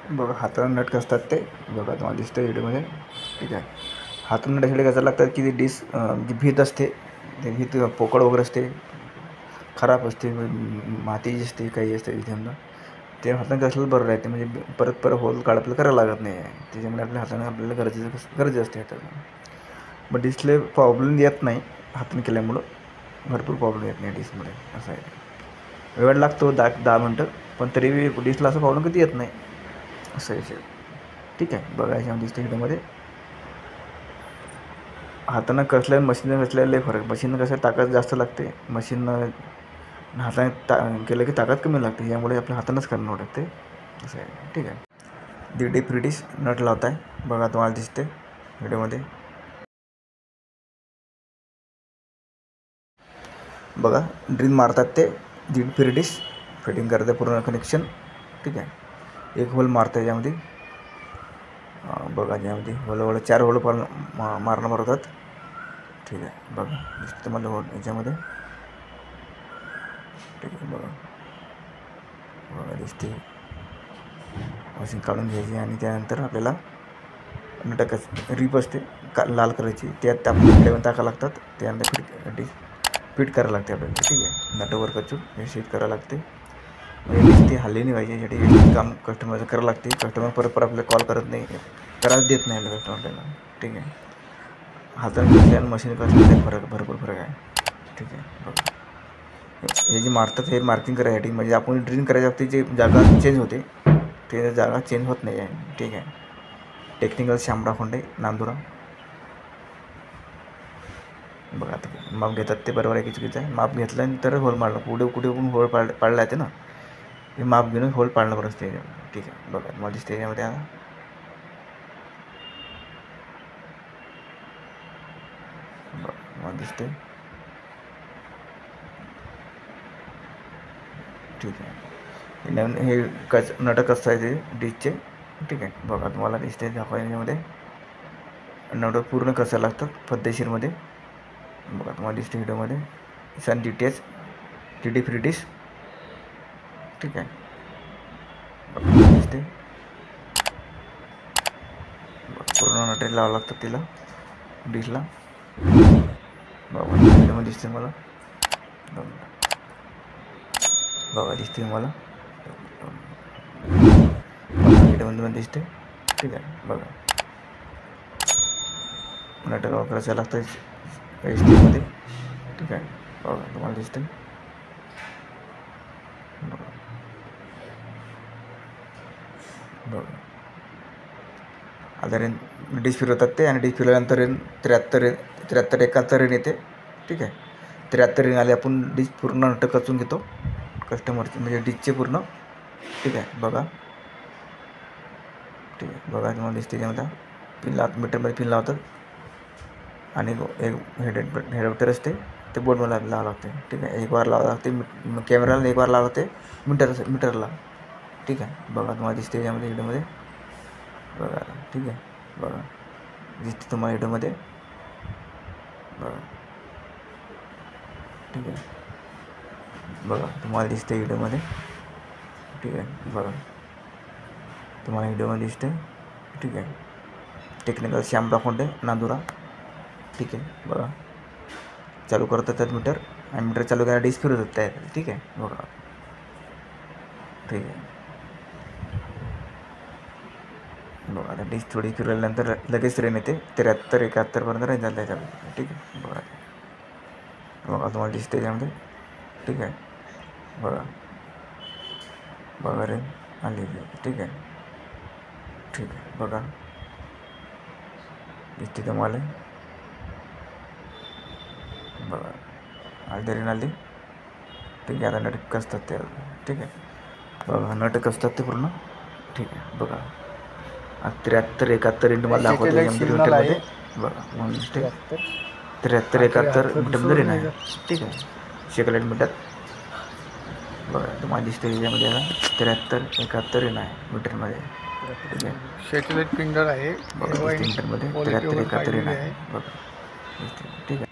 बघा हाताने नट कसतात ते बघा तुम्हाला दिसतं व्हिडिओमध्ये. ठीक आहे. हाताने नट असे कसायला लागतात की ती डिश जी भीत असते ते भीत पोकळ वगैरे असते, खराब असते, माती असते, काही असते समजा ते हाताने कसलं बरं राहते. म्हणजे परत होल काढायला करायला लागत नाही आहे. त्याच्यामुळे आपल्या हाताने आपल्याला गरजेचं असते हाताने. मग डिशले प्रॉब्लेम येत नाही हाताने केल्यामुळं, भरपूर प्रॉब्लेम येत नाही डिशमध्ये. असं आहे. वेळ लागतो 10 मिनटं, पण तरी डिशला असं प्रॉब्लेम कधी येत नाही. असं आहे. ठीक आहे. बघा याच्यामध्ये दिसतं व्हिडिओमध्ये हातानं कसल्या मशीननं कसल्याला लय फरक. मशीननं कसं ताकद जास्त लागते, मशीननं हाताने केलं की ताकद कमी लागते. यामुळे आपल्या हातानंच करणं लागते. असं आहे. ठीक आहे. डीप फ्री डिश नट लावत आहे बघा तुम्हाला दिसते व्हिडिओमध्ये. बघा ड्रिल मारतात ते डीप फ्री डिश फिटिंग करते पूर्ण कनेक्शन. ठीक आहे. एक होल मारतं याच्यामध्ये. बघा यामध्ये होल 4 होल मारणं मारतात. ठीक आहे. बघा दिसतं तुम्हाला होल याच्यामध्ये. ठीक आहे. बघा दिसते. मशीन काढून घ्यायची आणि त्यानंतर आपल्याला नटकच रीप असते लाल कलरची, त्यात आपण टाकावं लागतात. त्यानंतर फिट करायला लागते आपल्याला. ठीक आहे. नटवर कचून हे शीट करायला लागते. ती हल्ली नाही पाहिजे. यासाठी काम कस्टमरचं करावं लागते. कस्टमर परत आपल्याला कॉल करत नाही, करायला देत नाही आपल्या कस्टमरला. ठीक आहे. हाताने कसल्या आणि मशीन कसल्या भरपूर फरक आहे. ठीक आहे. बघा हे जे मारतात हे मार्किंग करायसाठी, म्हणजे आपण ड्रिल करायच्या वक्ती जे जागा चेंज होते ते जागा चेंज होत नाही आहे. ठीक आहे. टेक्निकल शामराव खोंडे नांदुरा. बघा आता माप घेतात ते बरोबर आहे की चुकीचं आहे. माप घेतल्यानंतर होल मारलं. कुठे पण होल पाडला येते ना, हे माप घेऊन होल पाडणं बरं असते. ठीक आहे. बघा मला दिसते याच्यामध्ये आता मला दिसते. ठीक आहे. नवीन हे नट कसं आहे ते डिशचे. ठीक आहे. बघा तुम्हाला दिसते दाखवा याच्यामध्ये नट पूर्ण कसायला लागतात पद्धतशीरमध्ये. बघा तुम्हाला दिसते व्हिडिओमध्ये सन DTH डीप फ्री डिश. ठीक आहे. बघा दिसते पूर्ण नटे लावावं लागतं तिला डिशला. बघा व्हिडिओमध्ये दिसते मला. बघा दिसते मला व्हिडिओमध्ये दिसते. ठीक आहे. बघा नट करायचं लागतं मध्ये. ठीक आहे. बघा तुम्हाला दिसते. बघा आता डिश फिरवतात ते, आणि डिश फिरवल्यानंतर 73 71 रेन येते. ठीक आहे. 73 रेन आले आपण डिश पूर्ण नट कचून घेतो कस्टमरचे, म्हणजे डिशचे पूर्ण. ठीक आहे. बघा. ठीक आहे. बघा तुम्हाला दिसते त्यामध्ये पिन लावतात, मीटरमध्ये पिन लावतात आणि एक हेडवेटर असते ते बोर्डमध्ये लावावं लागते. ठीक आहे. एक बार लावावं लागते कॅमेराला, एक बार लावावं लागते मीटरला. ठीक आहे. बघा तुम्हाला दिसते याच्यामध्ये व्हिडिओमध्ये. बघा. ठीक आहे. बघा दिसते तुम्हाला व्हिडिओमध्ये. बघा. ठीक आहे. बघा तुम्हाला दिसते व्हिडिओमध्ये. ठीक आहे. बघा तुम्हाला व्हिडिओमध्ये दिसते. ठीक आहे. टेक्निकल शामराव खोंडे नांदुरा. ठीक आहे. बघा चालू करतात त्यात मीटर, आणि मीटर चालू करायला डिश फिरवतात तयार. ठीक आहे. बघा. ठीक आहे. बघा आता डिश थोडी फिरवल्यानंतर लगेच रेन येते 73 71पर्यंत रेन झालं त्याच्यामध्ये. ठीक आहे. बघा तुम्हाला दिसते त्याच्यामध्ये. ठीक आहे. बघा रेन आली. ठीक आहे. ठीक आहे. बघा दिसते तुम्हाला. बघा आली रेन आली. ठीक आहे. आता नट कसतात ते. ठीक आहे. बघा नट कसतात ते पूर्ण. ठीक आहे. बघा 73 71 रेन तुम्हाला दाखवतो मीटरमध्ये. बघा म्हणून दिसते 73 71 मीटरमध्ये रेन आहे. ठीक आहे. शेकलेट मीटर. बघा तुम्हाला दिसते याच्यामध्ये आता 73 71 रेन आहे मीटरमध्ये. ठीक आहे. सॅटेलाइट प्रिंटर आहे बघा दिसते मीटरमध्ये 73 71 रेन आहे. बघा दिसते. ठीक आहे.